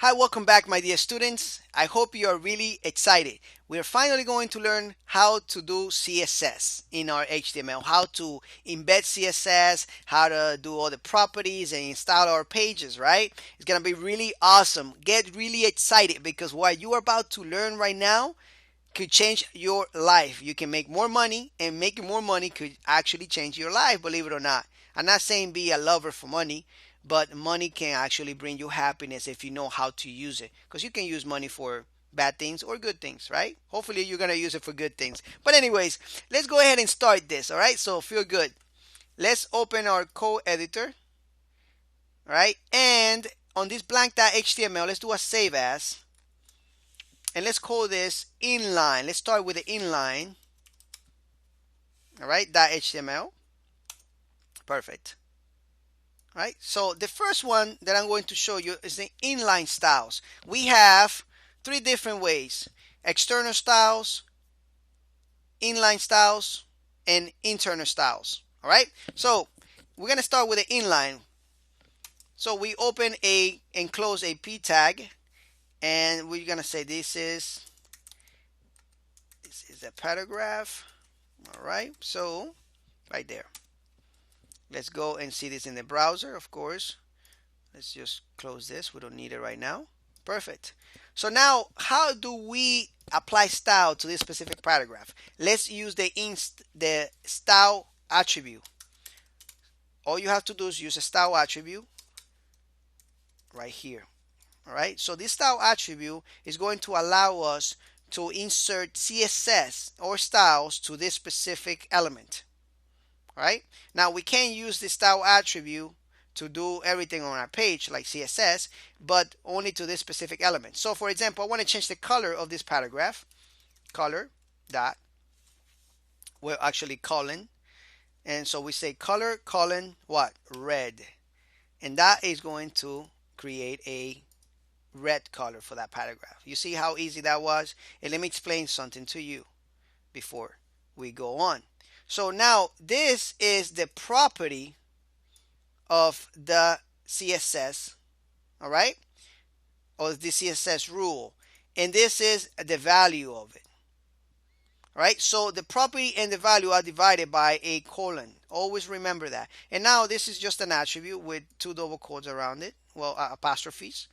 Hi, welcome back, my dear students. I hope you are really excited. We are finally going to learn how to do CSS in our HTML, how to embed CSS, how to do all the properties and install our pages, right? It's going to be really awesome. Get really excited because what you are about to learn right now could change your life. You can make more money, and making more money could actually change your life, believe it or not. I'm not saying be a lover for money, but money can actually bring you happiness if you know how to use it. Because you can use money for bad things or good things, right? Hopefully, you're going to use it for good things. But, anyways, let's go ahead and start this, all right? So, feel good. Let's open our code editor, all right? And on this blank.html, let's do a save as. And let's call this inline. Let's start with the inline. All right, .html. Perfect. All right, so the first one that I'm going to show you is the inline styles. We have three different ways: external styles, inline styles, and internal styles. All right, so we're going to start with the inline. So we open and close a p tag, and we're going to say this is a paragraph. All right, so right there. Let's go and see this in the browser, of course. Let's just close this. We don't need it right now. Perfect. So now, how do we apply style to this specific paragraph? Let's use the style attribute. All you have to do is use a style attribute right here. All right. So this style attribute is going to allow us to insert CSS or styles to this specific element. All right. Now we can use the style attribute to do everything on our page like CSS, but only to this specific element. So for example, I want to change the color of this paragraph. Color dot, we're actually colon, and so we say color colon what? Red, and that is going to create a red color for that paragraph. You see how easy that was? And let me explain something to you before we go on. So now this is the property of the CSS, all right, or the CSS rule, and this is the value of it. All right, so the property and the value are divided by a colon. Always remember that. And now this is just an attribute with two double quotes around it, well, apostrophes,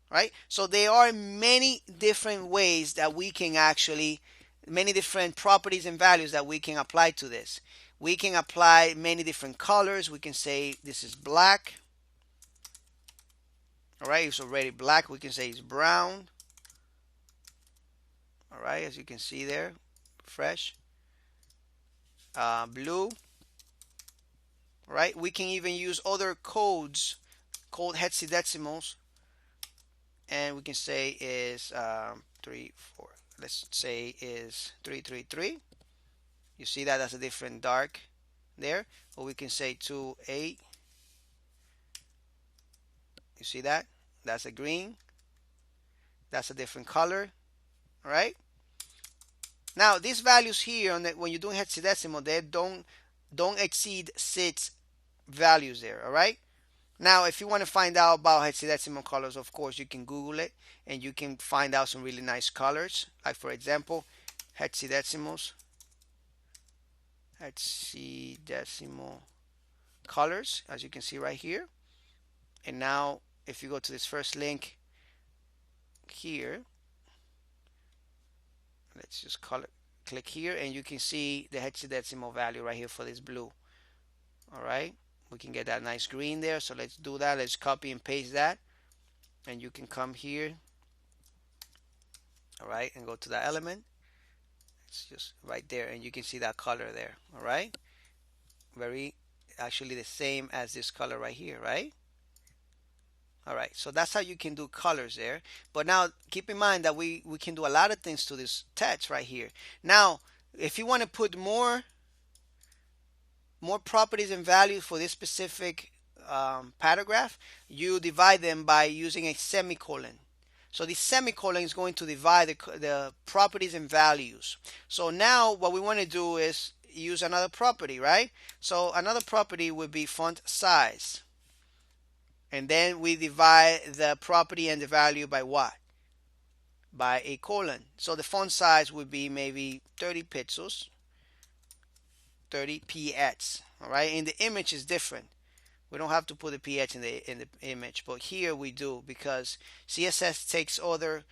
right? So there are many different ways that we can actually, many different properties and values that we can apply to this. We can apply many different colors. We can say this is black. All right, it's already black. We can say it's brown. All right, as you can see there, fresh. Blue. All right, we can even use other codes called hexadecimals, and we can say is 3, 4. Let's say is 333. You see that that's a different dark there, or we can say 28. You see that? That's a green. That's a different color. All right. Now these values here on when you're doing hexadecimal, they don't exceed 6 values there. All right. Now, if you want to find out about hexadecimal colors, of course, you can Google it and you can find out some really nice colors. Like for example, hexadecimal colors, as you can see right here. And now if you go to this first link here, let's just click here, and you can see the hexadecimal value right here for this blue. All right, we can get that nice green there. So let's do that. Let's copy and paste that, and you can come here, all right, and go to that element. It's just right there, and you can see that color there. All right, very actually the same as this color right here, right? All right, so that's how you can do colors there. But now keep in mind that we can do a lot of things to this text right here. Now, if you want to put more properties and values for this specific paragraph, you divide them by using a semicolon. So the semicolon is going to divide the properties and values. So now what we want to do is use another property, right? So another property would be font size. And then we divide the property and the value by what? By a colon. So the font size would be maybe 30 pixels, 30 px. All right, and the image is different. We don't have to put the px in the image, but here we do, because CSS takes other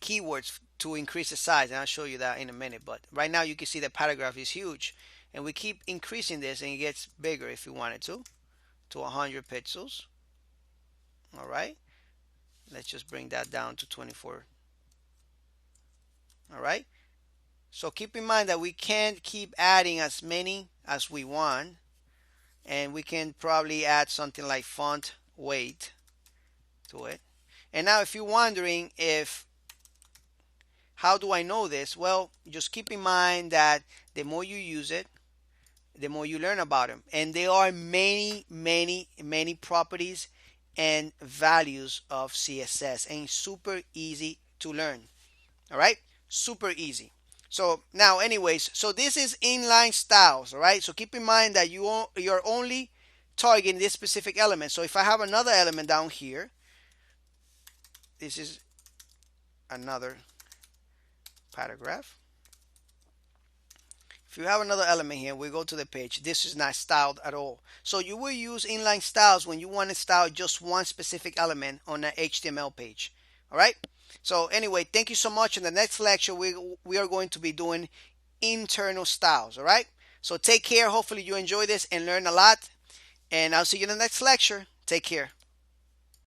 keywords to increase the size, and I'll show you that in a minute. But right now you can see the paragraph is huge, and we keep increasing this, and it gets bigger if we wanted to 100 pixels. All right, let's just bring that down to 24. All right, so keep in mind that we can't keep adding as many as we want, and we can probably add something like font weight to it. And now if you're wondering, if how do I know this? Well, just keep in mind that the more you use it, the more you learn about them. And there are many, many, many properties and values of CSS, and super easy to learn. All right, super easy. So now, anyways, so this is inline styles. All right, so keep in mind that you're only targeting this specific element. So if I have another element down here, this is another paragraph. If you have another element here, we go to the page, this is not styled at all. So you will use inline styles when you want to style just one specific element on an HTML page. All right, so anyway, thank you so much. In the next lecture, we are going to be doing internal styles. All right, so take care. Hopefully you enjoy this and learn a lot, and I'll see you in the next lecture. Take care.